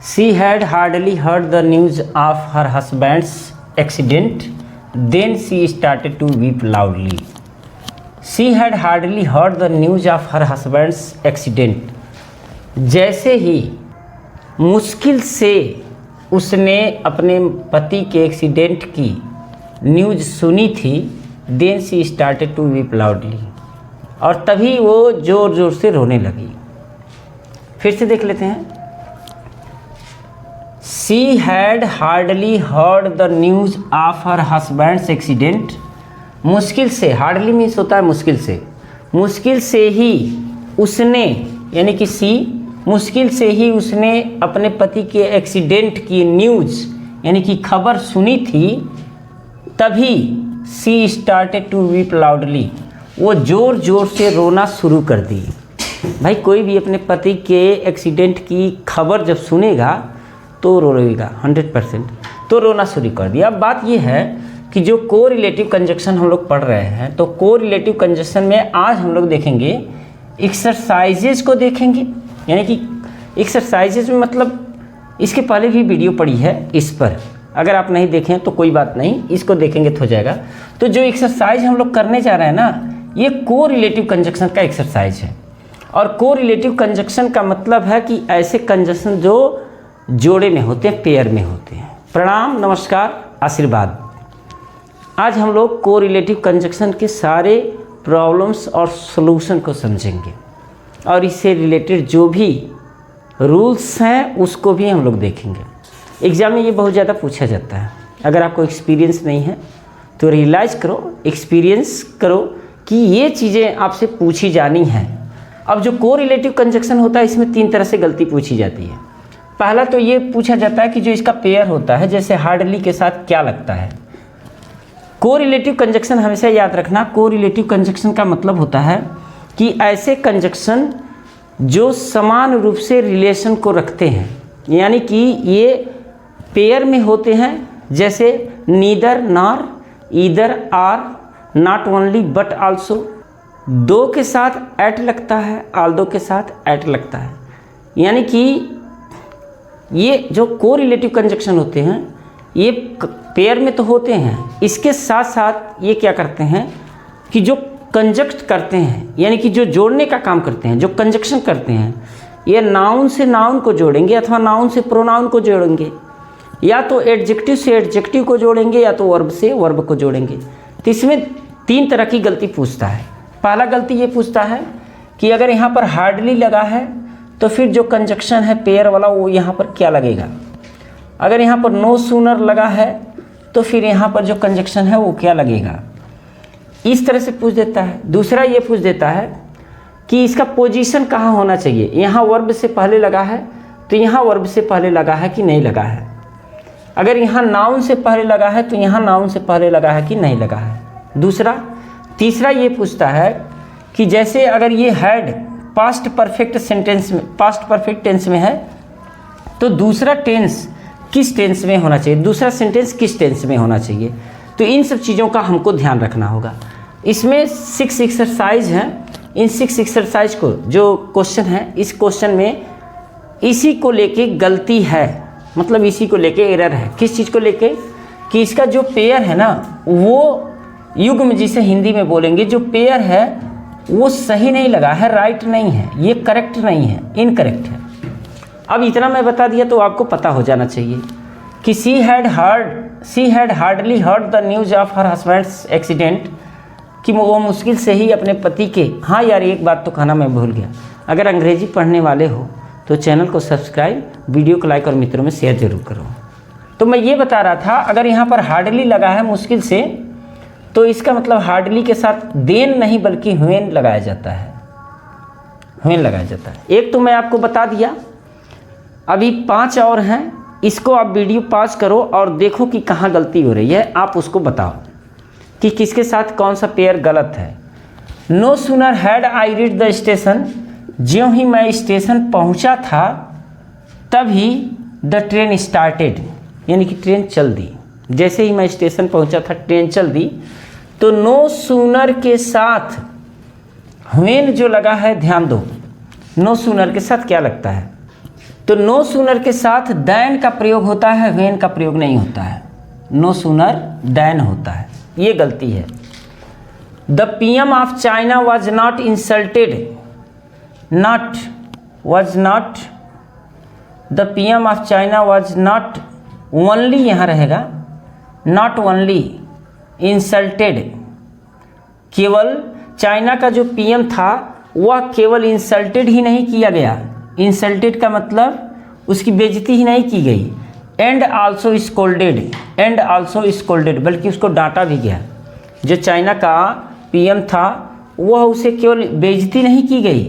She had hardly heard the news of her husband's accident, then she started to weep loudly. She had hardly heard the news of her husband's accident. जैसे ही मुश्किल से उसने अपने पति के accident की news सुनी थी, then she started to weep loudly. और तभी वो ज़ोर ज़ोर से रोने लगी। फिर से देख लेते हैं। She had hardly heard the news of her husband's accident. मुश्किल से, hardly मीन्स होता है मुश्किल से ही उसने, यानी कि सी, मुश्किल से ही उसने अपने पति के एक्सीडेंट की न्यूज़ यानी कि खबर सुनी थी, तभी सी स्टार्टेड टू वीप लाउडली, वो ज़ोर ज़ोर से रोना शुरू कर दी। भाई कोई भी अपने पति के एक्सीडेंट की खबर जब सुनेगा तो रोएगा 100%, तो रोना शुरू कर दिया। अब बात ये है कि जो कोरिलेटिव कंजक्शन हम लोग पढ़ रहे हैं, तो कोरिलेटिव कंजक्शन में आज हम लोग देखेंगे एक्सरसाइजेज को देखेंगे, यानी कि एक्सरसाइजेज में मतलब इसके पहले भी वीडियो पड़ी है इस पर, अगर आप नहीं देखें तो कोई बात नहीं, इसको देखेंगे तो हो जाएगा। तो जो एक्सरसाइज हम लोग करने जा रहे हैं ना, ये कोरिलेटिव कंजक्शन का एक्सरसाइज है। और कोरिलेटिव कंजक्शन का मतलब है कि ऐसे कंजक्शन जो जोड़े में होते हैं, पेयर में होते हैं। प्रणाम, नमस्कार, आशीर्वाद। आज हम लोग कोरिलेटिव कंजक्शन के सारे प्रॉब्लम्स और सॉल्यूशन को समझेंगे, और इससे रिलेटेड जो भी रूल्स हैं उसको भी हम लोग देखेंगे। एग्ज़ाम में ये बहुत ज़्यादा पूछा जाता है। अगर आपको एक्सपीरियंस नहीं है तो रियलाइज़ करो, एक्सपीरियंस करो कि ये चीज़ें आपसे पूछी जानी हैं। अब जो कोरिलेटिव कंजक्शन होता है, इसमें 3 तरह से गलती पूछी जाती है। पहला तो ये पूछा जाता है कि जो इसका पेयर होता है, जैसे हार्डली के साथ क्या लगता है। कोरिलेटिव कंजक्शन हमेशा याद रखना, कोरिलेटिव कंजक्शन का मतलब होता है कि ऐसे कंजक्शन जो समान रूप से रिलेशन को रखते हैं, यानी कि ये पेयर में होते हैं, जैसे neither nor, either or, not only but also. दो के साथ एट लगता है, आल्दो के साथ एट लगता है। यानी कि ये जो कोरिलेटिव कंजक्शन होते हैं ये पेयर में तो होते हैं, इसके साथ साथ ये क्या करते हैं कि जो कंजक्ट करते हैं, यानी कि जो जोड़ने का काम करते हैं, जो कंजक्शन करते हैं, ये नाउन से नाउन को जोड़ेंगे अथवा नाउन से प्रोनाउन को जोड़ेंगे, या तो एडजेक्टिव से एडजेक्टिव को जोड़ेंगे या तो वर्ब से वर्ब को जोड़ेंगे। तो इसमें 3 तरह की गलती पूछता है। पहला गलती ये पूछता है कि अगर यहाँ पर हार्डली लगा है तो फिर जो कंजक्शन है पेयर वाला वो यहाँ पर क्या लगेगा। अगर यहाँ पर नो सूनर लगा है तो फिर यहाँ पर जो कंजक्शन है वो क्या लगेगा, इस तरह से पूछ देता है। दूसरा ये पूछ देता है कि इसका पोजीशन कहाँ होना चाहिए। यहाँ वर्ब से पहले लगा है तो यहाँ वर्ब से पहले लगा है कि नहीं लगा है। अगर यहाँ नाउन से पहले लगा है तो यहाँ नाउन से पहले लगा है कि नहीं लगा है। तीसरा ये पूछता है कि जैसे अगर ये हैड पास्ट परफेक्ट सेंटेंस में, पास्ट परफेक्ट टेंस में है, तो दूसरा टेंस किस टेंस में होना चाहिए, दूसरा सेंटेंस किस टेंस में होना चाहिए। तो इन सब चीज़ों का हमको ध्यान रखना होगा। इसमें 6 एक्सरसाइज हैं। इन 6 एक्सरसाइज को जो क्वेश्चन है, इस क्वेश्चन में इसी को लेके गलती है, मतलब इसी को लेके एरर है। किस चीज़ को लेके कि इसका जो पेयर है ना, वो युग्म जिसे हिंदी में बोलेंगे, जो पेयर है वो सही नहीं लगा है, राइट नहीं है, ये करेक्ट नहीं है, इनकरेक्ट है। अब इतना मैं बता दिया तो आपको पता हो जाना चाहिए कि she had hardly heard the news of her husband's accident, कि वो मुश्किल से ही अपने पति के। हाँ यार, एक बात तो कहना मैं भूल गया, अगर अंग्रेजी पढ़ने वाले हो तो चैनल को सब्सक्राइब, वीडियो को लाइक और मित्रों में शेयर जरूर करो। तो मैं ये बता रहा था, अगर यहाँ पर हार्डली लगा है मुश्किल से, तो इसका मतलब हार्डली के साथ देन नहीं बल्कि व्हेन लगाया जाता है, व्हेन लगाया जाता है। एक तो मैं आपको बता दिया, अभी 5 और हैं, इसको आप वीडियो पॉज करो और देखो कि कहाँ गलती हो रही है, आप उसको बताओ कि किसके साथ कौन सा पेयर गलत है। No sooner had I reach the station, ज्यों ही मैं स्टेशन पहुँचा था तभी द ट्रेन स्टार्टेड, यानी कि ट्रेन चल दी। जैसे ही मैं स्टेशन पहुँचा था ट्रेन चल दी। तो नो सूनर के साथ व्हेन जो लगा है, ध्यान दो, नो सूनर के साथ क्या लगता है, तो तो नो सूनर के साथ दैन का प्रयोग होता है, व्हेन का प्रयोग नहीं होता है। नो सूनर दैन होता है, ये गलती है। The PM of China was not insulted, not was not, the PM of China was not only, यहाँ रहेगा नॉट ओनली इंसल्टेड, केवल चाइना का जो पीएम था वह केवल इंसल्टेड ही नहीं किया गया, इंसल्टेड का मतलब उसकी बेइज्जती ही नहीं की गई, and also scolded, and also scolded, बल्कि उसको डांटा भी गया। जो चाइना का पीएम था वह उसे केवल बेइज्जती नहीं की गई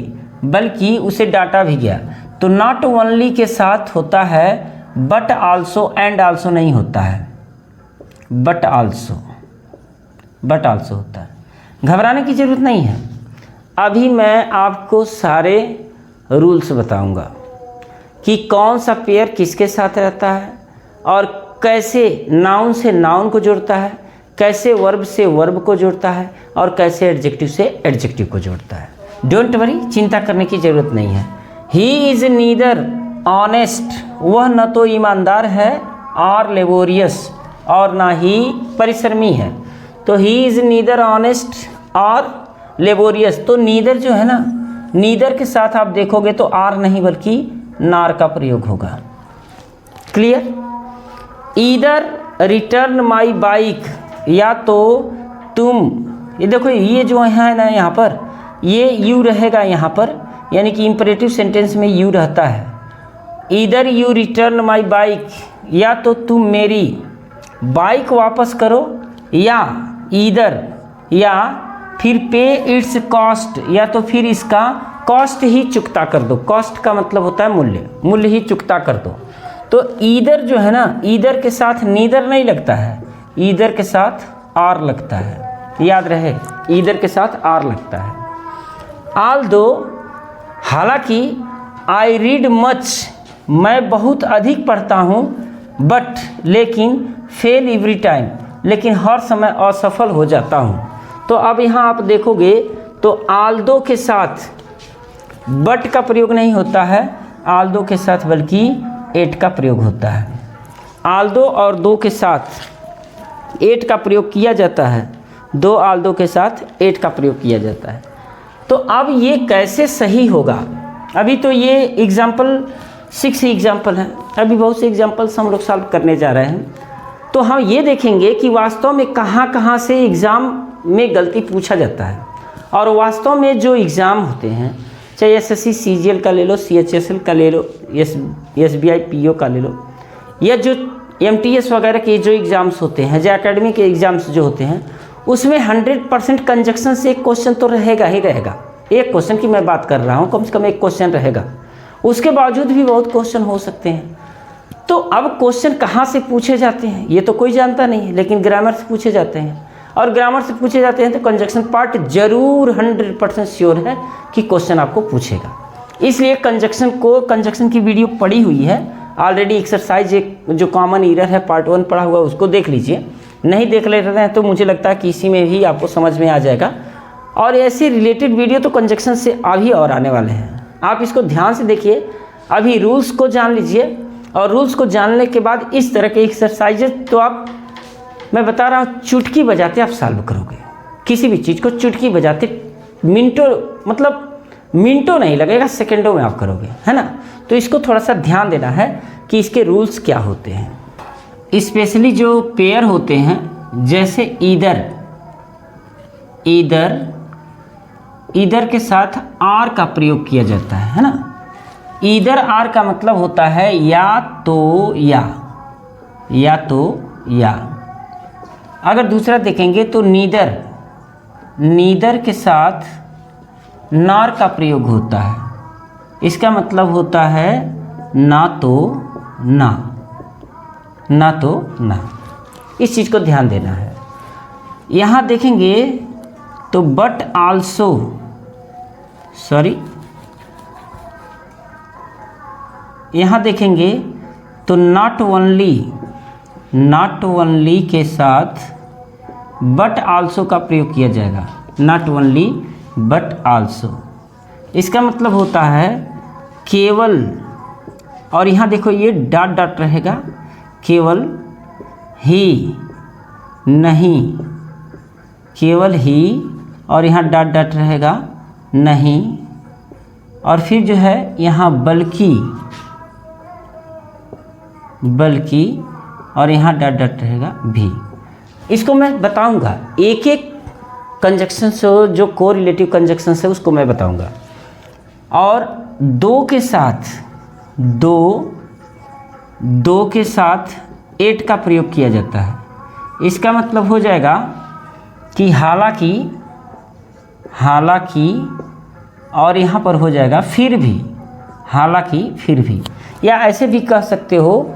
बल्कि उसे डांटा भी गया। तो नॉट ओनली के साथ होता है बट आल्सो, एंड आल्सो नहीं होता है, बट आल्सो, बट आल्सो होता है। घबराने की ज़रूरत नहीं है। अभी मैं आपको सारे रूल्स बताऊंगा कि कौन सा पेयर किसके साथ रहता है और कैसे नाउन से नाउन को जोड़ता है, कैसे वर्ब से वर्ब को जोड़ता है और कैसे एडजेक्टिव से एडजेक्टिव को जोड़ता है। डोंट वरी, चिंता करने की ज़रूरत नहीं है। ही इज़ नीदर ऑनेस्ट, वह न तो ईमानदार है और लेबोरियस, और ना ही परिश्रमी है। तो ही इज़ नीदर ऑनेस्ट और लेबोरियस, तो नीदर जो है ना, नीदर के साथ आप देखोगे तो आर नहीं बल्कि नार का प्रयोग होगा। Clear? Either return my bike, या तो तुम, ये देखो ये जो है ना यहाँ पर ये यू रहेगा यहाँ पर, यानी कि इम्परेटिव सेंटेंस में यू रहता है। Either you return my bike, या तो तुम मेरी बाइक वापस करो, या ईदर, या फिर पे इट्स कॉस्ट, या तो फिर इसका कॉस्ट ही चुकता कर दो। कॉस्ट का मतलब होता है मूल्य, मूल्य ही चुकता कर दो। तो ईदर जो है ना, ईदर के साथ नीदर नहीं लगता है, ईदर के साथ आर लगता है। याद रहे, ईदर के साथ आर लगता है। आल दो, हालांकि, आई रीड मच, मैं बहुत अधिक पढ़ता हूँ, बट, लेकिन, फेल एवरी टाइम, लेकिन हर समय असफल हो जाता हूँ। तो अब यहाँ आप देखोगे तो आल्दो के साथ बट का प्रयोग नहीं होता है, आल्दो के साथ बल्कि एट का प्रयोग होता है। आल्दो और दो के साथ एट का प्रयोग किया जाता है, दो आल्दो के साथ एट का प्रयोग किया जाता है। तो अब ये कैसे सही होगा? अभी तो ये एग्जाम्पल 6 एग्जाम्पल है, अभी बहुत से एग्जाम्पल्स हम लोग सॉल्व करने जा रहे हैं। तो हम ये देखेंगे कि वास्तव में कहाँ कहाँ से एग्ज़ाम में गलती पूछा जाता है, और वास्तव में जो एग्ज़ाम होते हैं, चाहे एसएससी सीजीएल का ले लो, सीएचएसएल का ले लो, एसबीआई पीओ का ले लो, या जो एमटीएस वगैरह के जो एग्ज़ाम्स होते हैं, जो एकेडमिक के एग्ज़ाम्स जो होते हैं, उसमें 100% कंजक्शन से एक क्वेश्चन तो रहेगा ही रहेगा। एक क्वेश्चन की मैं बात कर रहा हूँ, कम से कम एक क्वेश्चन रहेगा। उसके बावजूद भी बहुत क्वेश्चन हो सकते हैं। तो अब क्वेश्चन कहाँ से पूछे जाते हैं ये तो कोई जानता नहीं है, लेकिन ग्रामर से पूछे जाते हैं, और ग्रामर से पूछे जाते हैं तो कंजक्शन पार्ट जरूर 100% श्योर है कि क्वेश्चन आपको पूछेगा। इसलिए कंजक्शन की वीडियो पड़ी हुई है ऑलरेडी। एक्सरसाइज एक जो कॉमन एरर है पार्ट 1 पढ़ा हुआ, उसको देख लीजिए। नहीं देख ले रहे हैं तो मुझे लगता है कि इसी में भी आपको समझ में आ जाएगा। और ऐसे रिलेटेड वीडियो तो कंजक्शन से अभी और आने वाले हैं, आप इसको ध्यान से देखिए। अभी रूल्स को जान लीजिए, और रूल्स को जानने के बाद इस तरह के एक्सरसाइजेज तो आप, मैं बता रहा हूँ, चुटकी बजाते आप सॉल्व करोगे। किसी भी चीज़ को चुटकी बजाते मिनटों, मतलब मिनटों नहीं लगेगा, सेकंडों में आप करोगे, है ना। तो इसको थोड़ा सा ध्यान देना है कि इसके रूल्स क्या होते हैं। स्पेशली जो पेयर होते हैं, जैसे ईदर, ईदर के साथ आर का प्रयोग किया जाता है ना। ईदर आर का मतलब होता है या तो या तो या। अगर दूसरा देखेंगे तो नीदर के साथ नार का प्रयोग होता है, इसका मतलब होता है ना तो ना। इस चीज़ को ध्यान देना है। यहाँ देखेंगे तो बट आल्सो, यहाँ देखेंगे तो नॉट ओनली के साथ बट आल्सो का प्रयोग किया जाएगा। नॉट ओनली बट आल्सो, इसका मतलब होता है केवल और यहाँ देखो ये डॉट डॉट रहेगा, केवल ही, नहीं, केवल ही, और यहाँ डॉट डॉट रहेगा, नहीं, और फिर जो है यहाँ बल्कि, बल्कि, और यहाँ डॉट डॉट रहेगा भी। इसको मैं बताऊंगा एक एक कंजक्शन से, जो को रिलेटिव कंजक्शन है उसको मैं बताऊंगा। और दो के साथ, दो के साथ एट का प्रयोग किया जाता है। इसका मतलब हो जाएगा कि हालांकि, हालांकि, और यहाँ पर हो जाएगा फिर भी, हालांकि फिर भी, या ऐसे भी कह सकते हो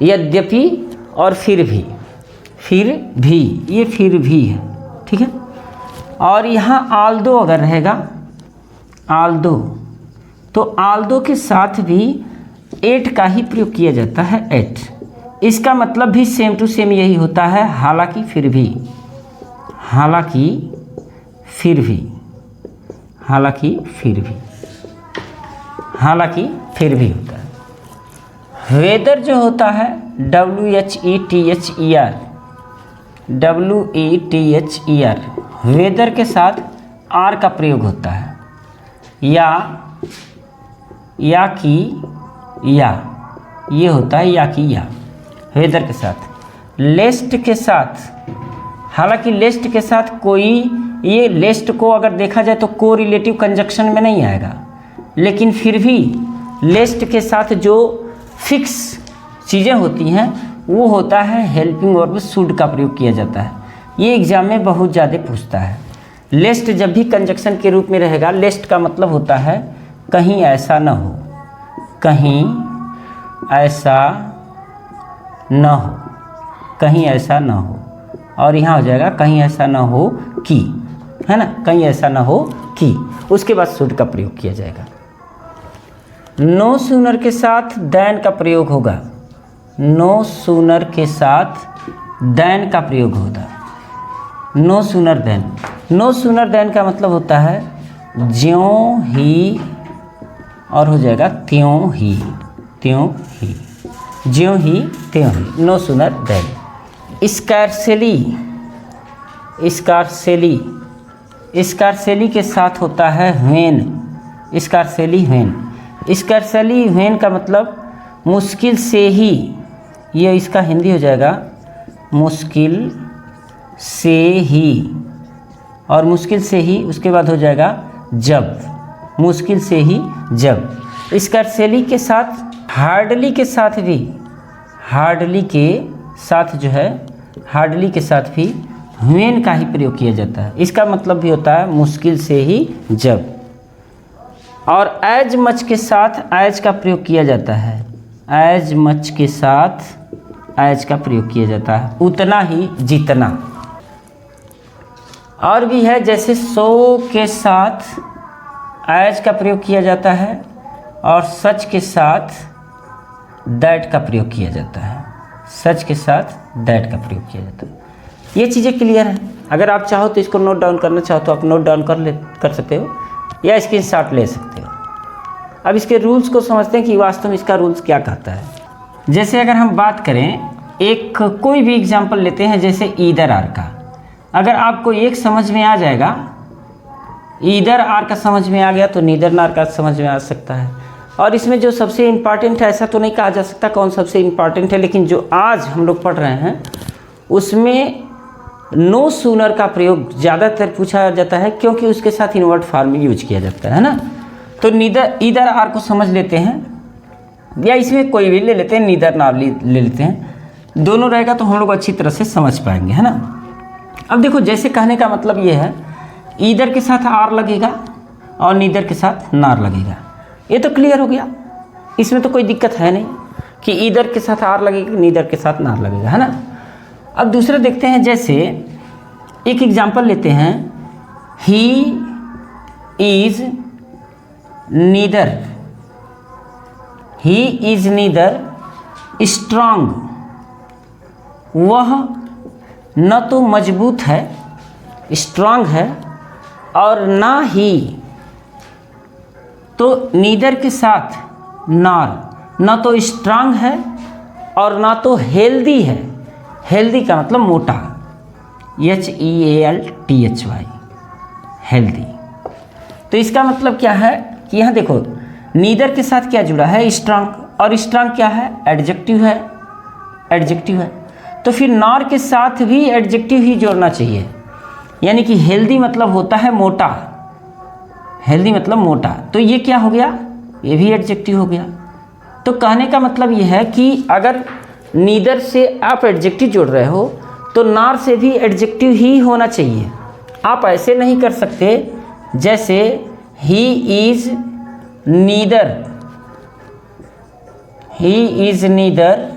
यद्यपि और फिर भी, फिर भी, ये फिर भी है, ठीक है। और यहाँ आल्दो अगर रहेगा, आल्दो, तो आल्दो के साथ भी एट का ही प्रयोग किया जाता है, एट। इसका मतलब भी सेम टू सेम यही होता है, हालांकि फिर भी, हालांकि फिर भी, हालांकि फिर भी, हालांकि फिर भी होता है। वेदर जो होता है WHETHER, WETHER, वेदर के साथ आर का प्रयोग होता है, या की, या, ये होता है या की, या, वेदर के साथ। लेस्ट के साथ, हालांकि लेस्ट के साथ कोई, ये लेस्ट को अगर देखा जाए तो को रिलेटिव कंजक्शन में नहीं आएगा, लेकिन फिर भी लेस्ट के साथ जो फिक्स चीज़ें होती हैं वो होता है हेल्पिंग वर्ब शुड का प्रयोग किया जाता है। ये एग्जाम में बहुत ज़्यादा पूछता है। लेस्ट जब भी कंजक्शन के रूप में रहेगा, लेस्ट का मतलब होता है कहीं ऐसा न हो, कहीं ऐसा न हो, कहीं ऐसा न हो, और यहाँ हो जाएगा कहीं ऐसा न हो कि, है ना, कहीं ऐसा न हो कि, उसके बाद शुड का प्रयोग किया जाएगा। नो सूनर के साथ देन का प्रयोग होगा, नो सूनर के साथ देन का प्रयोग होगा, no sooner than. No sooner than का मतलब होता है ज्यों ही, और हो जाएगा त्यों ही, त्यों ही, ज्यों ही त्यों ही, नो सूनर देन। स्कारसेली, स्कारसेली, स्कारसेली के साथ होता है व्हेन, स्कारसेली व्हेन। स्कारसेली व्हेन का मतलब मुश्किल से ही, ये इसका हिंदी हो जाएगा मुश्किल से ही, और मुश्किल से ही उसके बाद हो जाएगा जब, मुश्किल से ही जब। स्कारसेली के साथ हार्डली के साथ भी, हार्डली के साथ जो है, हार्डली के साथ भी व्हेन का ही प्रयोग किया जाता है। इसका मतलब भी होता है मुश्किल से ही जब। और एज मच के साथ एज का प्रयोग किया जाता है, एज मच के साथ एज का प्रयोग किया जाता है, उतना ही जितना। और भी है जैसे सो के साथ एज का प्रयोग किया जाता है, और सच के साथ दैट का प्रयोग किया जाता है, सच के साथ दैट का प्रयोग किया जाता है। ये चीज़ें क्लियर हैं। अगर आप चाहो तो इसको नोट डाउन करना चाहो तो आप नोट डाउन कर सकते हो, या स्क्रीनशॉट ले सकते हो। अब इसके रूल्स को समझते हैं कि वास्तव में इसका रूल्स क्या कहता है। जैसे अगर हम बात करें, एक कोई भी एग्जांपल लेते हैं, जैसे ईदर आर का। अगर आपको एक समझ में आ जाएगा, ईदर आर का समझ में आ गया, तो नीदर नार का समझ में आ सकता है। और इसमें जो सबसे इम्पॉर्टेंट है, ऐसा तो नहीं कहा जा सकता कौन सबसे इम्पॉर्टेंट है, लेकिन जो आज हम लोग पढ़ रहे हैं उसमें नो सूनर का प्रयोग ज़्यादातर पूछा जाता है, क्योंकि उसके साथ इन्वर्ट फॉर्म यूज किया जाता है ना। तो नीदर ईदर आर को समझ लेते हैं, या इसमें कोई भी ले लेते हैं, नीदर नार ले लेते हैं, दोनों रहेगा तो हम लोग अच्छी तरह से समझ पाएंगे, है ना। अब देखो, जैसे कहने का मतलब ये है, ईदर के साथ आर लगेगा और नीदर के साथ नार लगेगा। ये तो क्लियर हो गया, इसमें तो कोई दिक्कत है नहीं कि ईदर के साथ आर लगेगा, नीदर के साथ नार लगेगा, है ना। अब दूसरा देखते हैं, जैसे एक एग्जाम्पल लेते हैं, he is neither, he is neither strong, वह न तो मजबूत है, स्ट्रांग है, और ना ही, तो नीदर के साथ नार, ना तो स्ट्रांग है और ना तो हेल्दी है। हेल्दी का मतलब मोटा, HEALTHY, हेल्दी। तो इसका मतलब क्या है कि यहाँ देखो नीदर के साथ क्या जुड़ा है, स्ट्रांग, और स्ट्रांग क्या है, एडजेक्टिव है, एडजेक्टिव है। तो फिर नॉर के साथ भी एडजेक्टिव ही जोड़ना चाहिए, यानी कि हेल्दी मतलब होता है मोटा, हेल्दी मतलब मोटा, तो ये क्या हो गया, ये भी एडजेक्टिव हो गया। तो कहने का मतलब ये है कि अगर नीदर से आप एडजेक्टिव जोड़ रहे हो तो नॉर से भी एडजेक्टिव ही होना चाहिए। आप ऐसे नहीं कर सकते जैसे he is neither, he is neither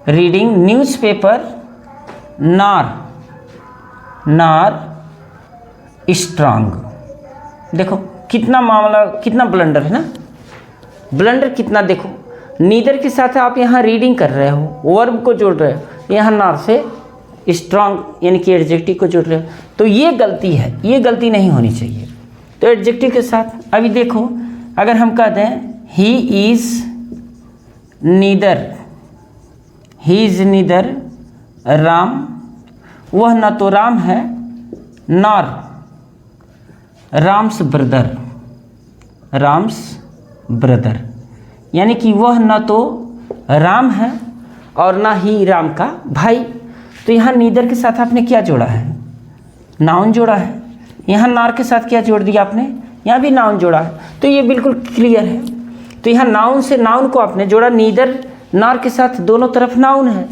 reading newspaper nor strong. देखो कितना मामला, कितना ब्लंडर है ना, ब्लंडर कितना। देखो नीदर के साथ आप यहाँ रीडिंग कर रहे हो, वर्ब को जोड़ रहे हो, यहाँ नॉर से स्ट्रांग यानी कि एडजेक्टिव को जोड़ रहे हो, तो ये गलती है, ये गलती नहीं होनी चाहिए। तो एडजेक्टिव के साथ अभी देखो अगर हम कहते हैं ही इज़ नीदर राम, वह न तो राम है नॉर राम्स ब्रदर, यानी कि वह न तो राम है और ना ही राम का भाई। तो यहाँ नीदर के साथ आपने क्या जोड़ा है, नाउन जोड़ा है। यहाँ नॉर के साथ क्या जोड़ दिया आपने, यहाँ भी नाउन जोड़ा है। तो ये बिल्कुल क्लियर है। तो यहाँ नाउन से नाउन को आपने जोड़ा, नीदर नॉर के साथ दोनों तरफ नाउन है,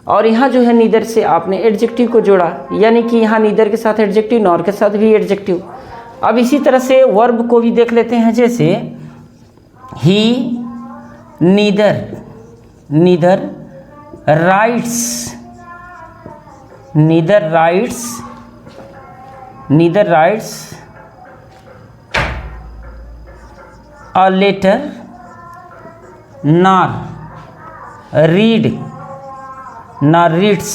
और यहाँ जो है नीदर से आपने एडजेक्टिव को जोड़ा, यानी कि यहाँ नीदर के साथ एडजेक्टिव, नॉर के साथ भी एडजेक्टिव। अब इसी तरह से वर्ब को भी देख लेते हैं, जैसे ही neither writes a letter nor reads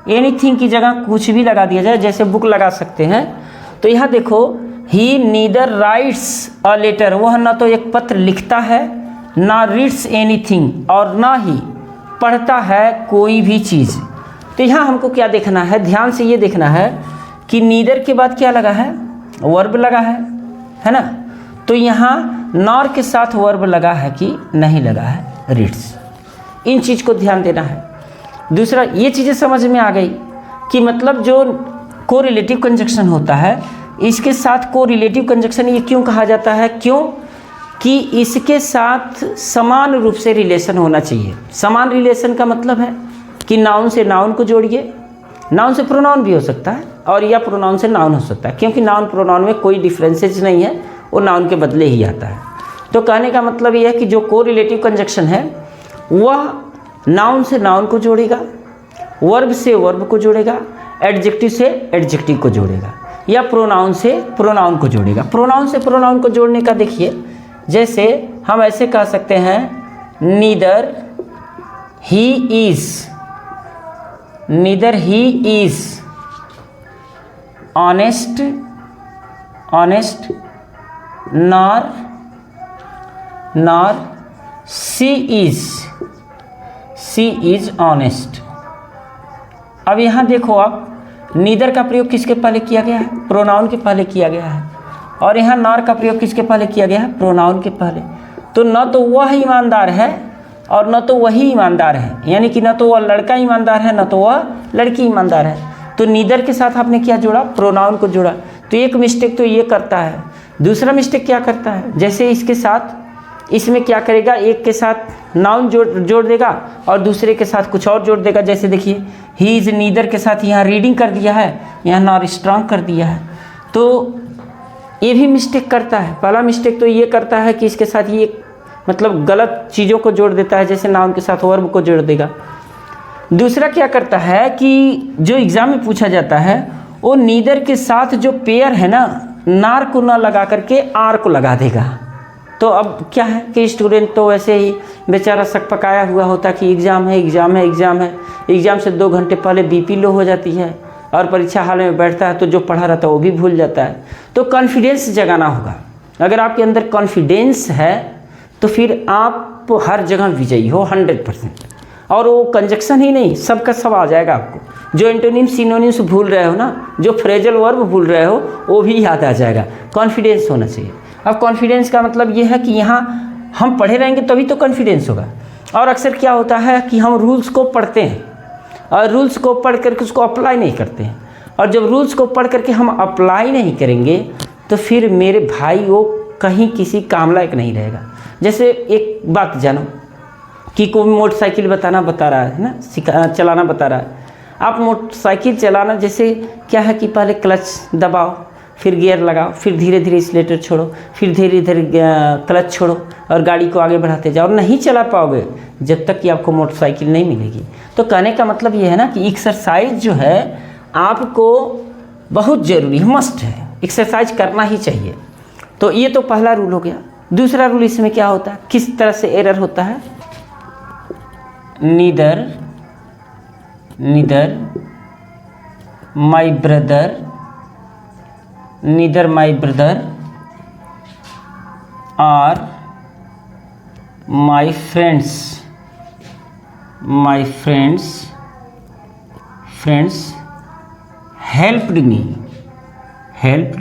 anything की जगह कुछ भी लगा दिया जाए, जैसे बुक लगा सकते हैं। तो यहाँ देखो ही नीदर राइट्स अ लेटर, वह ना तो एक पत्र लिखता है, ना रीड्स एनीथिंग, और ना ही पढ़ता है कोई भी चीज़। तो यहाँ हमको क्या देखना है, ध्यान से ये देखना है कि नीदर के बाद क्या लगा है, वर्ब लगा है ना। तो यहाँ नॉर के साथ वर्ब लगा है कि नहीं लगा है, रीड्स। इन चीज़ को ध्यान देना है। दूसरा, ये चीज़ें समझ में आ गई कि मतलब जो कोरिलेटिव कंजक्शन होता है, इसके साथ कोरिलेटिव कंजक्शन ये क्यों कहा जाता है, क्यों कि इसके साथ समान रूप से रिलेशन होना चाहिए। समान रिलेशन का मतलब है कि नाउन से नाउन को जोड़िए, नाउन से प्रोनाउन भी हो सकता है, और या प्रोनाउन से नाउन हो सकता है, क्योंकि नाउन प्रोनाउन में कोई डिफरेंसेज नहीं है, वो नाउन के बदले ही आता है। तो कहने का मतलब ये है कि जो कोरिलेटिव कंजक्शन है वह नाउन से नाउन को जोड़ेगा, वर्ब से वर्ब को जोड़ेगा, एडजेक्टिव से एडजेक्टिव को जोड़ेगा, या प्रोनाउन से प्रोनाउन को जोड़ेगा। प्रोनाउन से प्रोनाउन को जोड़ने का देखिए, जैसे हम ऐसे कह सकते हैं neither he is honest nor she is honest. अब यहाँ देखो आप, नीदर का प्रयोग किसके पहले किया गया है, प्रोनाउन के पहले किया गया है, और यहाँ नॉर का प्रयोग किसके पहले किया गया है, प्रोनाउन के पहले। तो न तो वह ईमानदार है और न तो वही ईमानदार है, यानी कि न तो वह लड़का ईमानदार है न तो वह लड़की ईमानदार है। तो नीदर के साथ आपने क्या जोड़ा, प्रोनाउन को जोड़ा। तो एक मिस्टेक तो ये करता है। दूसरा मिस्टेक क्या करता है, जैसे इसके साथ, इसमें क्या करेगा, एक के साथ नाउन जोड़ देगा और दूसरे के साथ कुछ और जोड़ देगा। जैसे देखिए ही इज़ नीदर के साथ यहाँ रीडिंग कर दिया है, यहाँ नॉर स्ट्रांग कर दिया है। तो ये भी मिस्टेक करता है। पहला मिस्टेक तो ये करता है कि इसके साथ ये मतलब गलत चीज़ों को जोड़ देता है, जैसे नाउन के साथ वर्ब को जोड़ देगा। दूसरा क्या करता है कि जो एग्ज़ाम में पूछा जाता है वो नीदर के साथ जो पेयर है ना, नार को ना लगा करके आर को लगा देगा। तो अब क्या है कि स्टूडेंट तो वैसे ही बेचारा सक पकाया हुआ होता कि एग्ज़ाम है एग्ज़ाम है एग्ज़ाम है, एग्ज़ाम से 2 घंटे पहले बीपी लो हो जाती है और परीक्षा हाल में बैठता है तो जो पढ़ा रहता है वो भी भूल जाता है। तो कॉन्फिडेंस जगाना होगा। अगर आपके अंदर कॉन्फिडेंस है तो फिर आप हर जगह विजयी हो 100%। और वो कंजक्शन ही नहीं, सबका सब आ जाएगा आपको। जो एंटोनिम सिनोनिम्स भूल रहे हो ना, जो फ्रेजल वर्ब भूल रहे हो वो भी याद आ जाएगा। कॉन्फिडेंस होना चाहिए। अब कॉन्फिडेंस का मतलब ये है कि यहाँ हम पढ़े रहेंगे तभी तो कॉन्फिडेंस होगा। और अक्सर क्या होता है कि हम रूल्स को पढ़ते हैं और रूल्स को पढ़ करके उसको अप्लाई नहीं करते हैं, और जब रूल्स को पढ़ करके हम अप्लाई नहीं करेंगे तो फिर मेरे भाई वो कहीं किसी काम लायक नहीं रहेगा। जैसे एक बात जानो कि कोई मोटरसाइकिल बता रहा है ना, चलाना बता रहा है। आप मोटरसाइकिल चलाना जैसे क्या है कि पहले क्लच दबाओ, फिर गियर लगाओ, फिर धीरे धीरे एक्सीलरेटर छोड़ो, फिर धीरे धीरे क्लच छोड़ो और गाड़ी को आगे बढ़ाते जाओ। नहीं चला पाओगे जब तक कि आपको मोटरसाइकिल नहीं मिलेगी। तो कहने का मतलब ये है ना कि एक्सरसाइज जो है आपको बहुत ज़रूरी है, मस्ट है, एक्सरसाइज करना ही चाहिए। तो ये तो पहला रूल हो गया। दूसरा रूल इसमें क्या होता है, किस तरह से एरर होता है, नीदर माई ब्रदर और माई फ्रेंड्स हेल्प्ड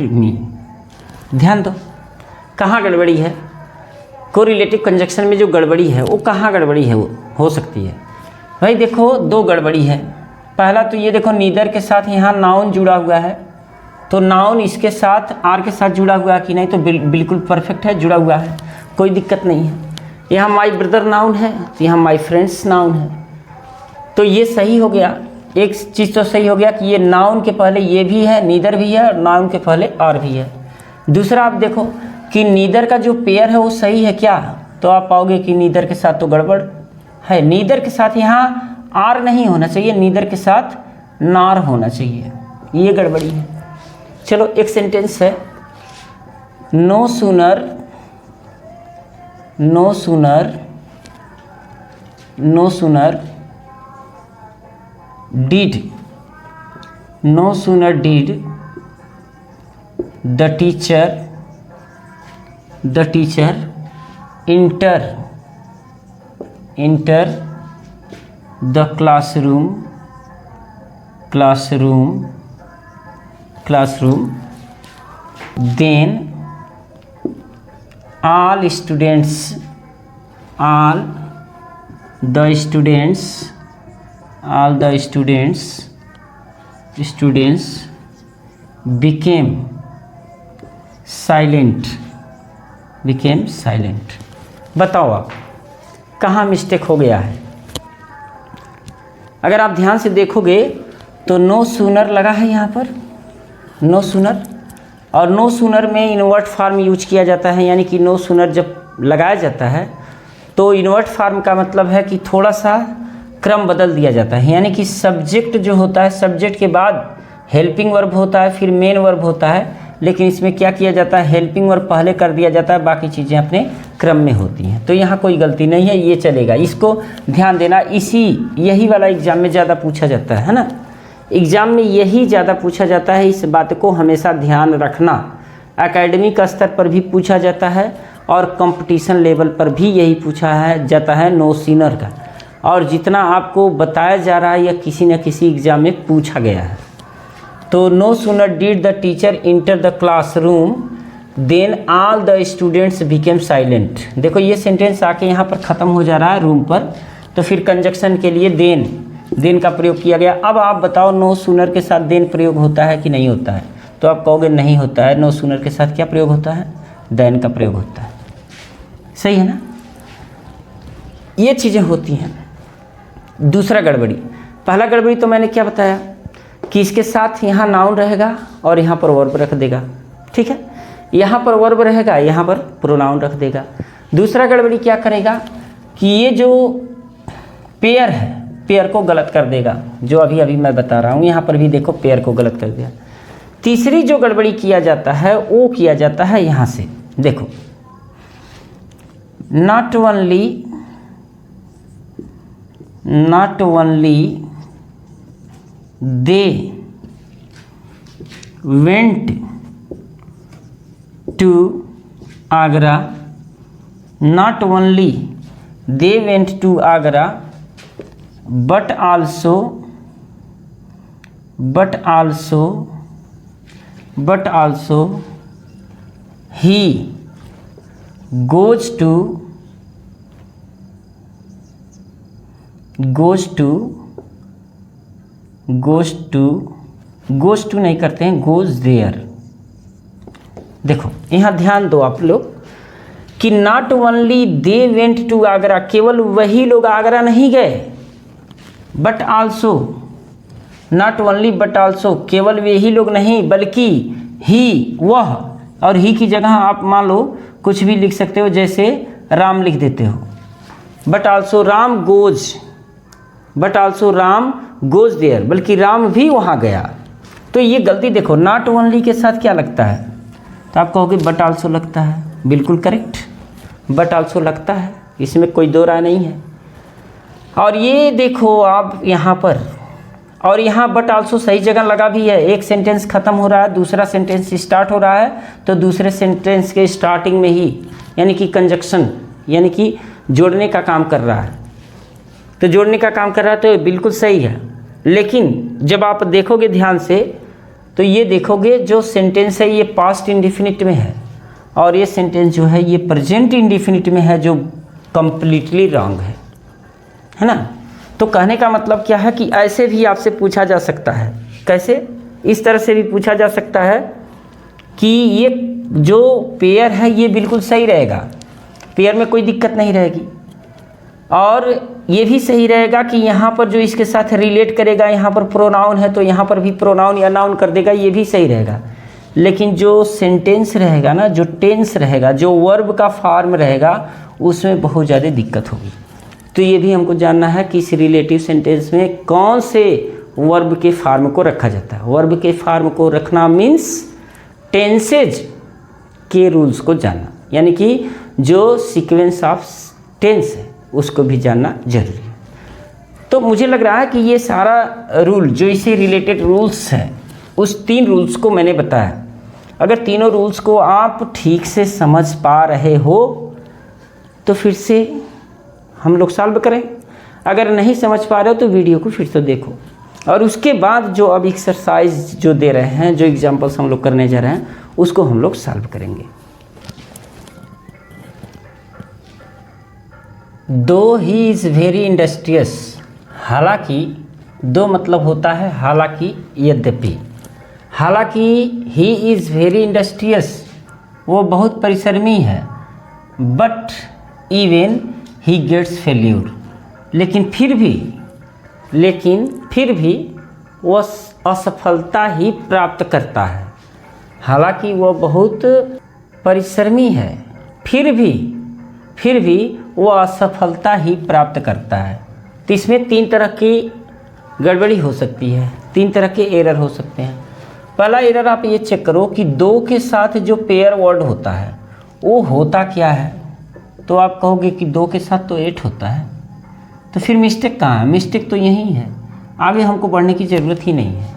मी। ध्यान दो कहाँ गड़बड़ी है, कोरिलेटिव कंजक्शन में जो गड़बड़ी है वो कहाँ गड़बड़ी है, वो हो सकती है। भाई देखो 2 गड़बड़ी है। पहला तो ये देखो नीदर के साथ यहाँ नाउन जुड़ा हुआ है, तो नाउन इसके साथ आर के साथ जुड़ा हुआ है कि नहीं, तो बिल्कुल परफेक्ट है, जुड़ा हुआ है, कोई दिक्कत नहीं है। यहाँ माई ब्रदर नाउन है तो यहाँ माई फ्रेंड्स नाउन है, तो ये सही हो गया। एक चीज़ तो सही हो गया कि ये नाउन के पहले ये भी है, नीदर भी है, और नाउन के पहले आर भी है। दूसरा आप देखो कि नीदर का जो पेयर है वो सही है क्या, तो आप पाओगे कि नीदर के साथ तो गड़बड़ है। नीदर के साथ यहाँ आर नहीं होना चाहिए, नीदर के साथ नार होना चाहिए, ये गड़बड़ी है। चलो एक सेंटेंस है, no sooner did the teacher enter the classroom then all the students became silent। बताओ आप कहाँ मिस्टेक हो गया है। अगर आप ध्यान से देखोगे तो नो सूनर लगा है यहाँ पर, नो सूनर, और नो सूनर में इन्वर्ट फॉर्म यूज किया जाता है, यानी कि नो सूनर जब लगाया जाता है तो इन्वर्ट फॉर्म का मतलब है कि थोड़ा सा क्रम बदल दिया जाता है, यानी कि सब्जेक्ट जो होता है, सब्जेक्ट के बाद हेल्पिंग वर्ब होता है, फिर मेन वर्ब होता है, लेकिन इसमें क्या किया जाता है, हेल्पिंग वर्ब पहले कर दिया जाता है, बाकी चीज़ें अपने क्रम में होती हैं। तो यहाँ कोई गलती नहीं है, ये चलेगा, इसको ध्यान देना। यही वाला एग्ज़ाम में ज़्यादा पूछा जाता है ना, एग्ज़ाम में यही ज़्यादा पूछा जाता है, इस बात को हमेशा ध्यान रखना। एकेडमिक स्तर पर भी पूछा जाता है और कंपटीशन लेवल पर भी यही पूछा जाता है नो सीनर का, और जितना आपको बताया जा रहा है या किसी न किसी एग्ज़ाम में पूछा गया है। तो no sooner did the teacher enter the classroom then all the students became silent. देखो ये सेंटेंस आके यहाँ पर ख़त्म हो जा रहा है रूम पर, तो फिर कंजक्शन के लिए देन का प्रयोग किया गया। अब आप बताओ नो सूनर के साथ देन प्रयोग होता है कि नहीं होता है, तो आप कहोगे नहीं होता है। नो सूनर के साथ क्या प्रयोग होता है, देन का प्रयोग होता है। सही है ना, ये चीज़ें होती हैं। दूसरा गड़बड़ी, पहला गड़बड़ी तो मैंने क्या बताया कि इसके साथ यहाँ नाउन रहेगा और यहाँ पर वर्ब रख देगा, ठीक है, यहाँ पर वर्ब रहेगा, यहाँ पर प्रोनाउन रख देगा। दूसरा गड़बड़ी क्या करेगा कि ये जो पेयर है, पेयर को गलत कर देगा, जो अभी मैं बता रहा हूँ, यहाँ पर भी देखो पेयर को गलत कर दिया। तीसरी जो गड़बड़ी किया जाता है वो किया जाता है यहाँ से, देखो not only they went to Agra, not only they went to Agra, but also he goes to नहीं करते हैं, goes there। देखो यहाँ ध्यान दो आप लोग कि not only they went to Agra, केवल वही लोग आगरा नहीं गए, but also, not only but also, केवल वही लोग नहीं बल्कि ही, वह, और ही की जगह आप मान लो कुछ भी लिख सकते हो, जैसे राम लिख देते हो, but also Ram goes there, बल्कि राम भी वहाँ गया। तो ये गलती देखो, नॉट ओनली के साथ क्या लगता है, तो आप कहोगे बट आल्सो लगता है, बिल्कुल करेक्ट, बट आल्सो लगता है, इसमें कोई दो राय नहीं है। और ये देखो आप यहाँ पर, और यहाँ बट आल्सो सही जगह लगा भी है, एक सेंटेंस खत्म हो रहा है, दूसरा सेंटेंस स्टार्ट हो रहा है, तो दूसरे सेंटेंस के स्टार्टिंग में ही यानी कि कंजक्शन यानी कि जोड़ने का काम कर रहा है, तो जोड़ने का काम कर रहा है तो बिल्कुल सही है। लेकिन जब आप देखोगे ध्यान से तो ये देखोगे जो सेंटेंस है ये पास्ट इंडिफिनिट में है, और ये सेंटेंस जो है ये प्रेजेंट इंडिफिनिट में है, जो कंप्लीटली रॉन्ग है ना। तो कहने का मतलब क्या है कि ऐसे भी आपसे पूछा जा सकता है, कैसे, इस तरह से भी पूछा जा सकता है कि ये जो पेयर है ये बिल्कुल सही रहेगा, पेयर में कोई दिक्कत नहीं रहेगी, और ये भी सही रहेगा कि यहाँ पर जो इसके साथ रिलेट करेगा, यहाँ पर प्रोनाउन है तो यहाँ पर भी प्रोनाउन या नाउन कर देगा, ये भी सही रहेगा। लेकिन जो सेंटेंस रहेगा ना, जो टेंस रहेगा, जो वर्ब का फॉर्म रहेगा, उसमें बहुत ज़्यादा दिक्कत होगी। तो ये भी हमको जानना है कि इस रिलेटिव सेंटेंस में कौन से वर्ब के फॉर्म को रखा जाता है। वर्ब के फॉर्म को रखना मीन्स टेंसेज के रूल्स को जानना, यानी कि जो सीक्वेंस ऑफ टेंस है उसको भी जानना जरूरी है। तो मुझे लग रहा है कि ये सारा रूल जो इससे रिलेटेड रूल्स हैं, उस 3 रूल्स को मैंने बताया। अगर तीनों रूल्स को आप ठीक से समझ पा रहे हो तो फिर से हम लोग सॉल्व करें, अगर नहीं समझ पा रहे हो तो वीडियो को फिर से देखो, और उसके बाद जो अब एक्सरसाइज जो दे रहे हैं, जो एग्जांपल्स हम लोग करने जा रहे हैं, उसको हम लोग सॉल्व करेंगे। दो ही इज़ वेरी इंडस्ट्रियस, हालांकि दो मतलब होता है हालांकि, यद्यपि। हालांकि ही इज़ वेरी इंडस्ट्रियस, वो बहुत परिश्रमी है, but even he gets failure, लेकिन फिर भी वो असफलता ही प्राप्त करता है। हालांकि वो बहुत परिश्रमी है, फिर भी वो असफलता ही प्राप्त करता है। तो इसमें 3 तरह की गड़बड़ी हो सकती है, 3 तरह के एरर हो सकते हैं। पहला एरर आप ये चेक करो कि दो के साथ जो पेयर वर्ड होता है वो होता क्या है, तो आप कहोगे कि 2 के साथ तो 8 होता है, तो फिर मिस्टेक कहाँ है? मिस्टेक तो यहीं है, आगे हमको बढ़ने की ज़रूरत ही नहीं है।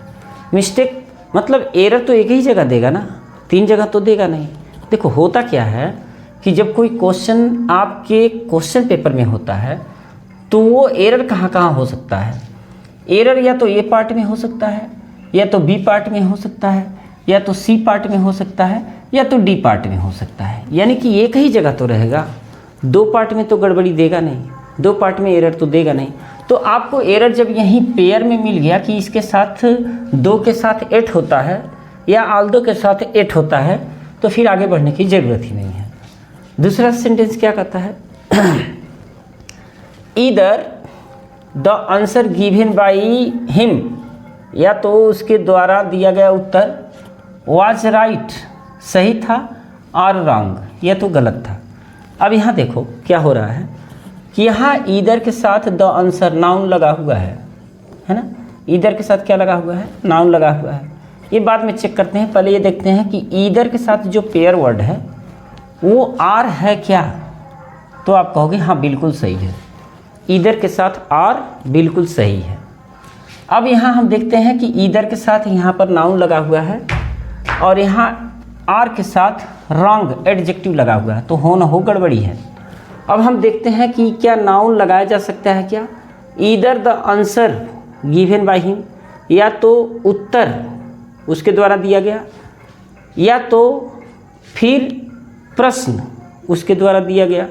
मिस्टेक मतलब एरर तो एक ही जगह देगा ना, 3 जगह तो देगा नहीं। देखो होता क्या है कि जब कोई क्वेश्चन आपके क्वेश्चन पेपर में होता है तो वो एरर कहाँ हो सकता है। एरर या तो ए पार्ट में हो सकता है, या तो बी पार्ट में हो सकता है, या तो सी पार्ट में हो सकता है, या तो डी पार्ट में हो सकता है। यानी कि एक ही जगह तो रहेगा, 2 पार्ट में तो गड़बड़ी देगा नहीं, 2 पार्ट में एरर तो देगा नहीं। तो आपको एरर जब यहीं पेयर में मिल गया कि इसके साथ 2 के साथ 8 होता है या आल्दो के साथ 8 होता है, तो फिर आगे बढ़ने की ज़रूरत ही नहीं है। दूसरा सेंटेंस क्या कहता है? Either the answer given by him, या तो उसके द्वारा दिया गया उत्तर वाज राइट, सही था, और रॉन्ग, यह तो गलत था। अब यहाँ देखो क्या हो रहा है कि यहाँ ईदर के साथ द आंसर नाउन लगा हुआ है ना। ईदर के साथ क्या लगा हुआ है? नाउन लगा हुआ है। ये बाद में चेक करते हैं, पहले ये देखते हैं कि ईदर के साथ जो पेयर वर्ड है वो आर है क्या। तो आप कहोगे हाँ बिल्कुल सही है, ईदर के साथ आर बिल्कुल सही है। अब यहाँ हम देखते हैं कि ईदर के साथ यहाँ पर नाउन लगा हुआ है और यहाँ आर के साथ रॉन्ग एडजेक्टिव लगा हुआ है, तो हो ना हो गड़बड़ी है। अब हम देखते हैं कि क्या नाउन लगाया जा सकता है क्या। Either the answer given by him, या तो उत्तर उसके द्वारा दिया गया, या तो फिर प्रश्न उसके द्वारा दिया गया,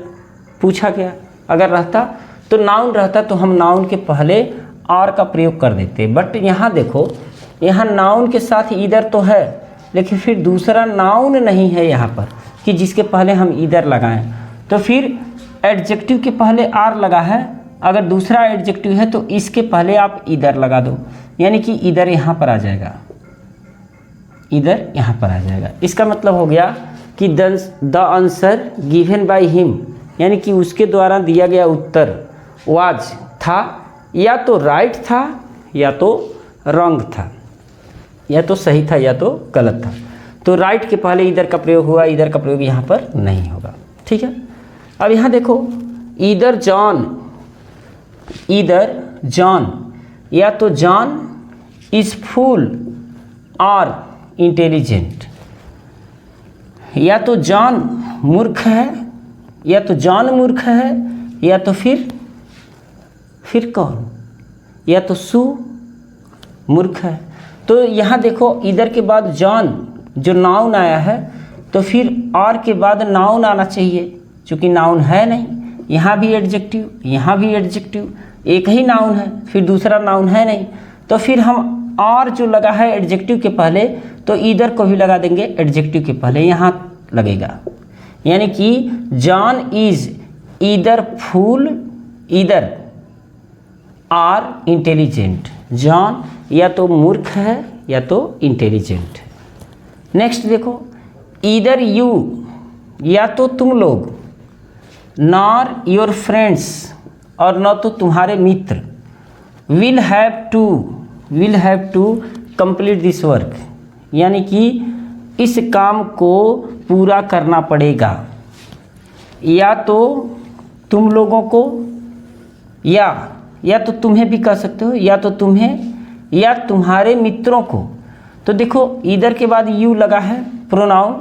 पूछा गया। अगर रहता तो नाउन रहता तो हम नाउन के पहले आर का प्रयोग कर देते, बट यहाँ देखो, यहाँ नाउन के साथ ईदर तो है लेकिन फिर दूसरा नाउन नहीं है यहाँ पर कि जिसके पहले हम ईदर लगाएं, तो फिर एडजेक्टिव के पहले आर लगा है। अगर दूसरा एडजेक्टिव है तो इसके पहले आप ईदर लगा दो, यानी कि ईदर यहाँ पर आ जाएगा, ईदर यहाँ पर आ जाएगा। इसका मतलब हो गया कि the answer given by him, यानी कि उसके द्वारा दिया गया उत्तर वाज था, या तो राइट था या तो रॉन्ग था, या तो सही था या तो गलत था। तो राइट के पहले ईदर का प्रयोग हुआ, ईदर का प्रयोग यहाँ पर नहीं होगा। ठीक है, अब यहाँ देखो, ईदर जॉन, या तो जॉन इज फूल और इंटेलिजेंट, या तो जॉन मूर्ख है, या तो जॉन मूर्ख है, या तो फिर कौन, या तो सू मूर्ख है। तो यहाँ देखो, इधर के बाद जॉन जो नाउन आया है तो फिर और के बाद नाउन आना चाहिए, क्योंकि नाउन है नहीं। यहाँ भी एडजेक्टिव, यहाँ भी एडजेक्टिव, एक ही नाउन है, फिर दूसरा नाउन है नहीं, तो फिर हम और जो लगा है एडजेक्टिव के पहले, तो इधर को भी लगा देंगे एडजेक्टिव के पहले, यहाँ लगेगा। यानी कि John is either fool either or intelligent, John या तो मूर्ख है या तो इंटेलिजेंट है। नेक्स्ट देखो, ईदर यू या तो तुम लोग, नॉर योर फ्रेंड्स और न तो तुम्हारे मित्र, will have to complete this work, यानी कि इस काम को पूरा करना पड़ेगा। या तो तुम लोगों को, या तो तुम्हें भी कह सकते हो, या तो तुम्हें या तुम्हारे मित्रों को। तो देखो, इधर के बाद यू लगा है प्रोनाउन,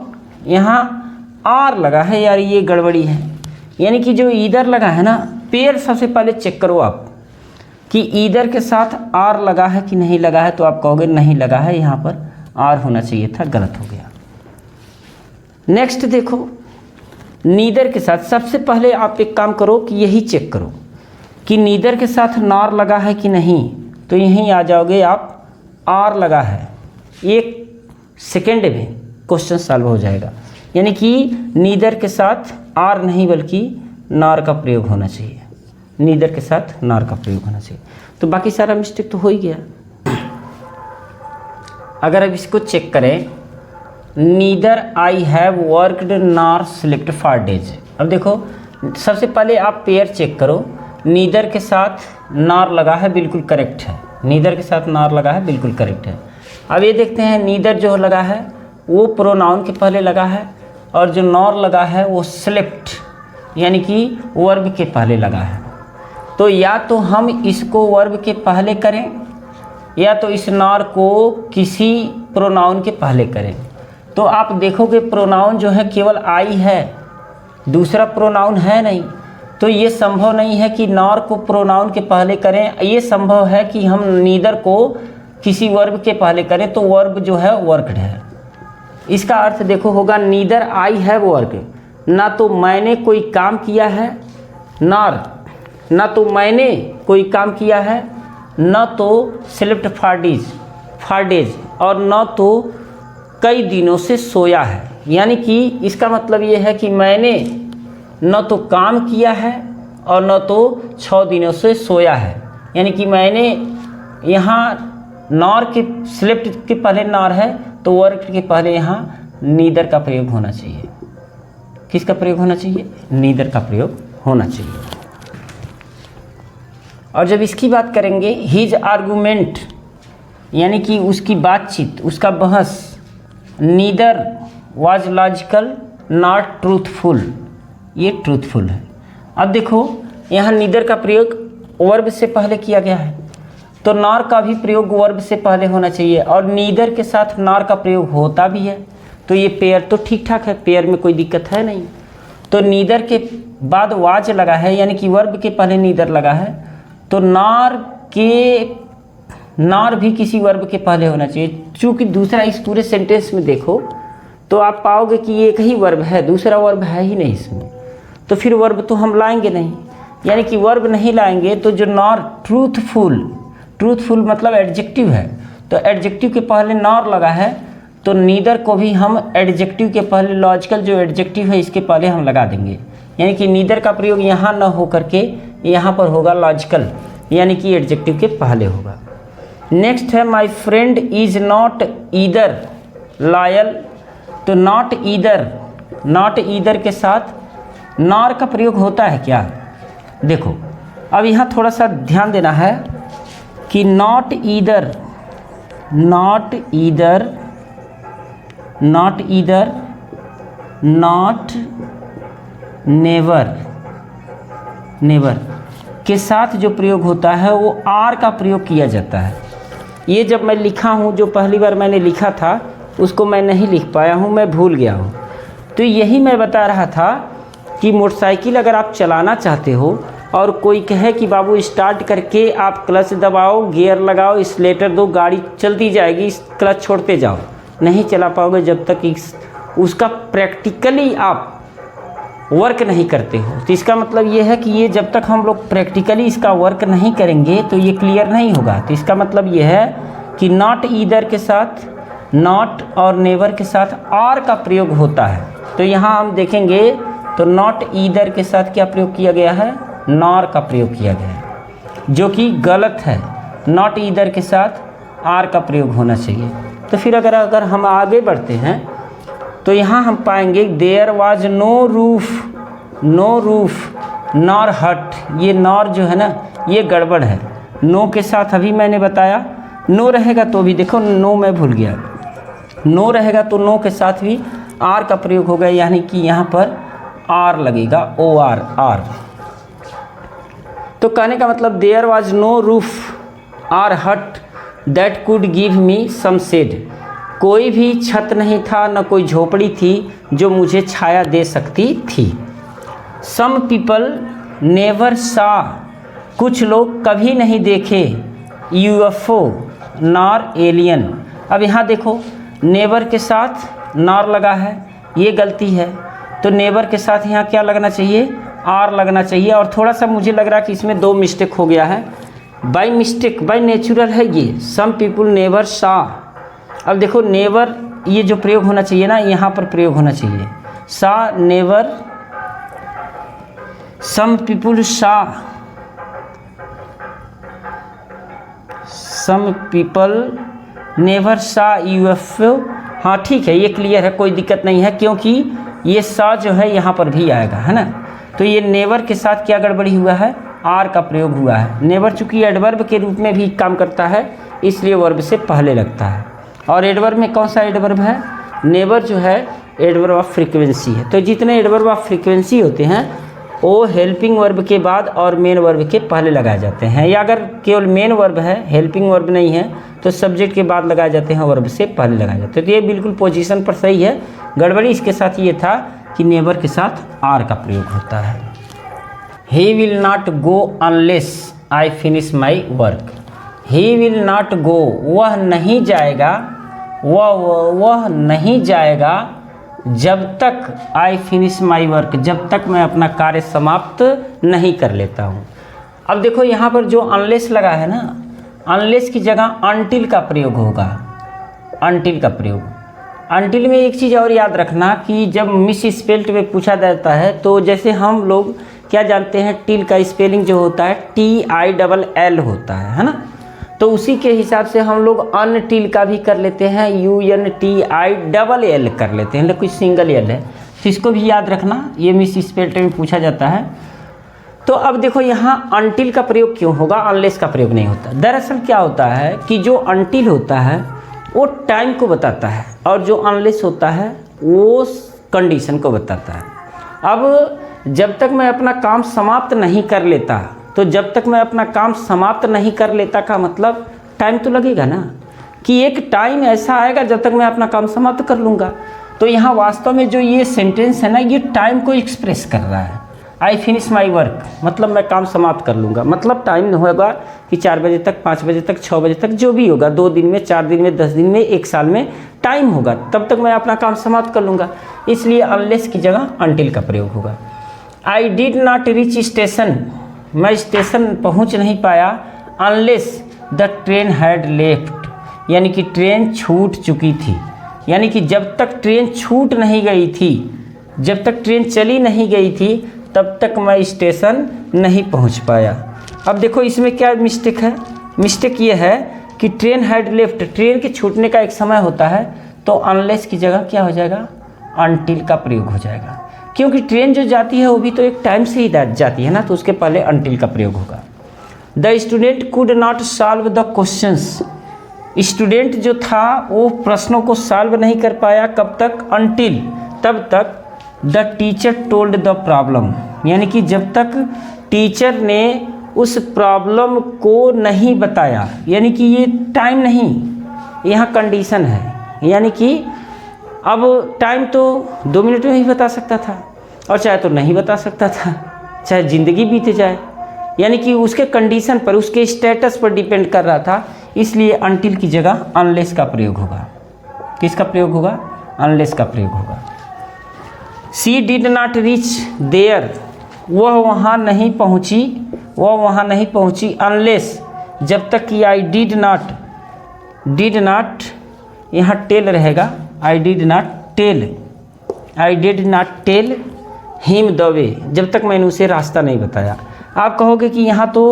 यहाँ आर लगा है, यार ये गड़बड़ी है। यानी कि जो इधर लगा है ना, पेयर सबसे पहले चेक करो आप कि इधर के साथ आर लगा है कि नहीं लगा है, तो आप कहोगे नहीं लगा है, यहाँ पर आर होना चाहिए था, गलत हो गया। नेक्स्ट देखो, नीदर के साथ सबसे पहले आप एक काम करो कि यही चेक करो कि नीदर के साथ नॉर लगा है कि नहीं, तो यहीं आ जाओगे आप, आर लगा है, एक सेकेंड में क्वेश्चन सॉल्व हो जाएगा। यानी कि नीदर के साथ आर नहीं बल्कि नॉर का प्रयोग होना चाहिए, नीदर के साथ नॉर का प्रयोग होना चाहिए। तो बाकी सारा मिस्टेक तो हो ही गया। अगर अब इसको चेक करें, neither I have worked nor slipped for days. अब देखो, सबसे पहले आप पेयर चेक करो, नीदर के साथ नॉर लगा है, बिल्कुल करेक्ट है, नीदर के साथ नॉर लगा है, बिल्कुल करेक्ट है। अब ये देखते हैं, नीदर जो लगा है वो प्रोनाउन के पहले लगा है, और जो नॉर लगा है वो स्लिप्ड यानी कि वर्ब के पहले लगा है। तो या तो हम इसको वर्ब के पहले करें, या तो इस नॉर को किसी प्रोनाउन के पहले करें। तो आप देखोगे प्रोनाउन जो है केवल आई है, दूसरा प्रोनाउन है नहीं, तो ये संभव नहीं है कि नॉर को प्रोनाउन के पहले करें। ये संभव है कि हम नीदर को किसी वर्ब के पहले करें, तो वर्ब जो है वर्कड है। इसका अर्थ देखो होगा, नीदर आई हैव वर्कड, ना तो मैंने कोई काम किया है, ना तो मैंने कोई काम किया है, न तो स्लिप्ड फॉर डेज, और न तो कई दिनों से सोया है। यानी कि इसका मतलब ये है कि मैंने न तो काम किया है और न तो 6 दिनों से सोया है। यानी कि मैंने, यहाँ नॉर के स्लिप्ड के पहले नॉर है, तो वर्क के पहले यहाँ नीदर का प्रयोग होना चाहिए। किसका प्रयोग होना चाहिए? नीदर का प्रयोग होना चाहिए। और जब इसकी बात करेंगे, हिज आर्गूमेंट यानी कि उसकी बातचीत, उसका बहस, neither was logical not truthful, ये ट्रूथफुल है। अब देखो यहाँ नीदर का प्रयोग वर्ब से पहले किया गया है, तो नॉर का भी प्रयोग वर्ब से पहले होना चाहिए, और नीदर के साथ नॉर का प्रयोग होता भी है, तो ये पेयर तो ठीक ठाक है, पेयर में कोई दिक्कत है नहीं। तो नीदर के बाद वाज लगा है, यानी कि वर्ब के पहले नीदर लगा है, तो नॉर भी किसी वर्ब के पहले होना चाहिए। चूँकि दूसरा इस पूरे सेंटेंस में देखो तो आप पाओगे कि ये एक ही वर्ब है, दूसरा वर्ब है ही नहीं इसमें, तो फिर वर्ब तो हम लाएंगे नहीं, यानी कि वर्ब नहीं लाएंगे तो जो नॉर ट्रूथफुल मतलब एडजेक्टिव है, तो एडजेक्टिव के पहले नॉर लगा है, तो नीदर को भी हम एडजेक्टिव के पहले लॉजिकल जो एडजेक्टिव है इसके पहले हम लगा देंगे, यानी कि नीदर का प्रयोग यहाँ न हो करके यहाँ पर होगा लॉजिकल, यानी कि एडजेक्टिव के पहले होगा। नेक्स्ट है my friend is not either loyal, तो नॉट ईदर के साथ नॉर का प्रयोग होता है क्या? देखो अब यहाँ थोड़ा सा ध्यान देना है कि नॉट ईदर नॉट नेवर के साथ जो प्रयोग होता है वो आर का प्रयोग किया जाता है। ये जब मैं लिखा हूँ, जो पहली बार मैंने लिखा था उसको मैं नहीं लिख पाया हूँ, मैं भूल गया हूँ। तो यही मैं बता रहा था कि मोटरसाइकिल अगर आप चलाना चाहते हो और कोई कहे कि बाबू स्टार्ट करके आप क्लच दबाओ, गियर लगाओ, एक्सीलेटर दो, गाड़ी चलती जाएगी, क्लच छोड़ते जाओ, नहीं चला पाओगे जब तक उसका प्रैक्टिकली आप वर्क नहीं करते हो। तो इसका मतलब ये है कि ये जब तक हम लोग प्रैक्टिकली इसका वर्क नहीं करेंगे तो ये क्लियर नहीं होगा। तो इसका मतलब ये है कि नॉट ईदर के साथ नॉट और नेवर के साथ आर का प्रयोग होता है। तो यहाँ हम देखेंगे तो नॉट ईदर के साथ क्या प्रयोग किया गया है? नॉर का प्रयोग किया गया है, जो कि गलत है। नॉट ईदर के साथ आर का प्रयोग होना चाहिए। तो फिर अगर हम आगे बढ़ते हैं तो यहाँ हम पाएंगे there was no roof nor hut. ये नॉर जो है ना ये गड़बड़ है। नो के साथ अभी मैंने बताया नो रहेगा तो भी देखो नो मैं भूल गया, नो रहेगा तो नो के साथ भी आर का प्रयोग होगा, यानी कि यहाँ पर आर लगेगा, ओ आर। तो कहने का मतलब there was no roof or hut that could give me some shade. कोई भी छत नहीं था, न कोई झोपड़ी थी जो मुझे छाया दे सकती थी। सम पीपल नेवर सा, कुछ लोग कभी नहीं देखे यूएफओ नॉर एलियन। अब यहाँ देखो नेवर के साथ नॉर लगा है, ये गलती है। तो नेवर के साथ यहाँ क्या लगना चाहिए? आर लगना चाहिए। और थोड़ा सा मुझे लग रहा है कि इसमें दो मिस्टेक हो गया है, बाय मिस्टेक, बाय नेचुरल है ये। सम पीपल नेवर सा। अब देखो नेवर ये जो प्रयोग होना चाहिए ना, यहाँ पर प्रयोग होना चाहिए सा नेवर। सम पीपल सा, सम पीपल नेवर सा यूएफओ। हाँ ठीक है, ये क्लियर है, कोई दिक्कत नहीं है, क्योंकि ये सा जो है यहाँ पर भी आएगा, है ना। तो ये नेवर के साथ क्या गड़बड़ी हुआ है? आर का प्रयोग हुआ है। नेवर चूँकि एडवर्ब के रूप में भी काम करता है, इसलिए वर्ब से पहले लगता है। और एडवर्ब में कौन सा एडवर्ब है? नेवर जो है एडवर्ब ऑफ फ्रीक्वेंसी है। तो जितने एडवर्ब ऑफ फ्रीक्वेंसी होते हैं वो हेल्पिंग वर्ब के बाद और मेन वर्ब के पहले लगाए जाते हैं, या अगर केवल मेन वर्ब है, हेल्पिंग वर्ब नहीं है, तो सब्जेक्ट के बाद लगाए जाते हैं, वर्ब से पहले लगाए जाते हैं। तो ये बिल्कुल पोजीशन पर सही है। गड़बड़ी इसके साथ ये था कि नेवर के साथ आर का प्रयोग होता है। He will not go unless I finish my work. He will not go, वह नहीं जाएगा, वह नहीं जाएगा जब तक आई फिनिश माई वर्क, जब तक मैं अपना कार्य समाप्त नहीं कर लेता हूँ। अब देखो यहाँ पर जो अनलेस लगा है ना, अनलेस की जगह अनटिल का प्रयोग होगा। अनटिल का प्रयोग, अनटिल में एक चीज़ और याद रखना कि जब मिस स्पेल्ट में पूछा जाता है तो जैसे हम लोग क्या जानते हैं, टिल का स्पेलिंग जो होता है TILL होता है ना। तो उसी के हिसाब से हम लोग अनटिल का भी कर लेते हैं, UNTILL कर लेते हैं, लेकिन सिंगल एल है, तो इसको भी याद रखना, ये मिस स्पेल्ट में पूछा जाता है। तो अब देखो यहाँ अनटिल का प्रयोग क्यों होगा, अनलेस का प्रयोग नहीं होता। दरअसल क्या होता है कि जो अनटिल होता है वो टाइम को बताता है, और जो अनलेस होता है वो कंडीशन को बताता है। अब जब तक मैं अपना काम समाप्त नहीं कर लेता, तो जब तक मैं अपना काम समाप्त नहीं कर लेता का मतलब टाइम तो लगेगा ना, कि एक टाइम ऐसा आएगा जब तक मैं अपना काम समाप्त कर लूँगा। तो यहाँ वास्तव में जो ये सेंटेंस है ना, ये टाइम को एक्सप्रेस कर रहा है। आई फिनिश माई वर्क मतलब मैं काम समाप्त कर लूँगा, मतलब टाइम होगा कि 4 बजे तक, 5 बजे तक, 6 बजे तक, जो भी होगा, 2 दिन में, 4 दिन में, 10 दिन में, 1 साल में टाइम होगा, तब तक मैं अपना काम समाप्त कर लूँगा। इसलिए अनलेस की जगह अनटिल का प्रयोग होगा। आई डिड नॉट रीच स्टेशन, मैं स्टेशन पहुँच नहीं पाया, unless the train had left, यानी कि ट्रेन छूट चुकी थी। यानी कि जब तक ट्रेन छूट नहीं गई थी, जब तक ट्रेन चली नहीं गई थी, तब तक मैं स्टेशन नहीं पहुंच पाया। अब देखो इसमें क्या मिस्टेक है, मिस्टेक ये है कि ट्रेन हैड लेफ्ट, ट्रेन के छूटने का एक समय होता है, तो अनलेस की जगह क्या हो जाएगा, अनटिल का प्रयोग हो जाएगा। क्योंकि ट्रेन जो जाती है वो भी तो एक टाइम से ही जाती है ना, तो उसके पहले अनटिल का प्रयोग होगा। The student could not solve the questions, student जो था वो प्रश्नों को सॉल्व नहीं कर पाया, कब तक, अनटिल, तब तक the teacher told the problem, यानी कि जब तक टीचर ने उस प्रॉब्लम को नहीं बताया, यानी कि ये टाइम नहीं, यहाँ कंडीशन है, यानी कि अब टाइम तो 2 मिनट में ही बता सकता था, और चाहे तो नहीं बता सकता था, चाहे ज़िंदगी बीत जाए, यानी कि उसके कंडीशन पर, उसके स्टेटस पर डिपेंड कर रहा था। इसलिए अनटिल की जगह अनलेस का प्रयोग होगा। किसका प्रयोग होगा, अनलेस का प्रयोग होगा। She did not reach there, वह वहाँ नहीं पहुँची, वह वहाँ नहीं पहुँची, अनलेस, जब तक कि आई डिड नॉट यहाँ टेल रहेगा, I did not tell him the way, जब तक मैंने उसे रास्ता नहीं बताया। आप कहोगे कि यहाँ तो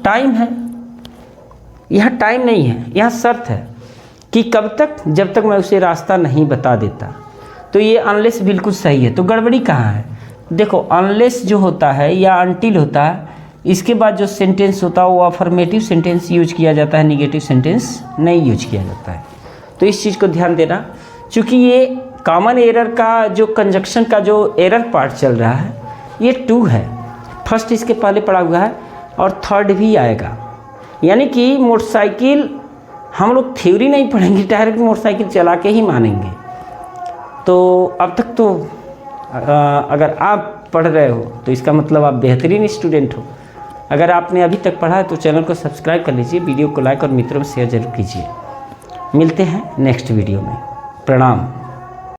टाइम है, यहाँ टाइम नहीं है, यहाँ शर्त है कि कब तक, जब तक मैं उसे रास्ता नहीं बता देता। तो ये अनलेस बिल्कुल सही है। तो गड़बड़ी कहाँ है, देखो अनलेस जो होता है या अनटिल होता है, इसके बाद जो सेंटेंस होता है वो अफर्मेटिव सेंटेंस यूज किया जाता है, निगेटिव सेंटेंस नहीं यूज किया जाता है। तो इस चीज़ को ध्यान देना, चूँकि ये कॉमन एरर का जो कंजक्शन का जो एरर पार्ट चल रहा है, ये 2 है, फर्स्ट इसके पहले पड़ा हुआ है और थर्ड भी आएगा। यानी कि मोटरसाइकिल हम लोग थ्योरी नहीं पढ़ेंगे, डायरेक्ट मोटरसाइकिल चला के ही मानेंगे। तो अब तक तो अगर आप पढ़ रहे हो तो इसका मतलब आप बेहतरीन स्टूडेंट हो। अगर आपने अभी तक पढ़ा है तो चैनल को सब्सक्राइब कर लीजिए, वीडियो को लाइक और मित्रों में शेयर जरूर कीजिए। मिलते हैं नेक्स्ट वीडियो में। प्रणाम।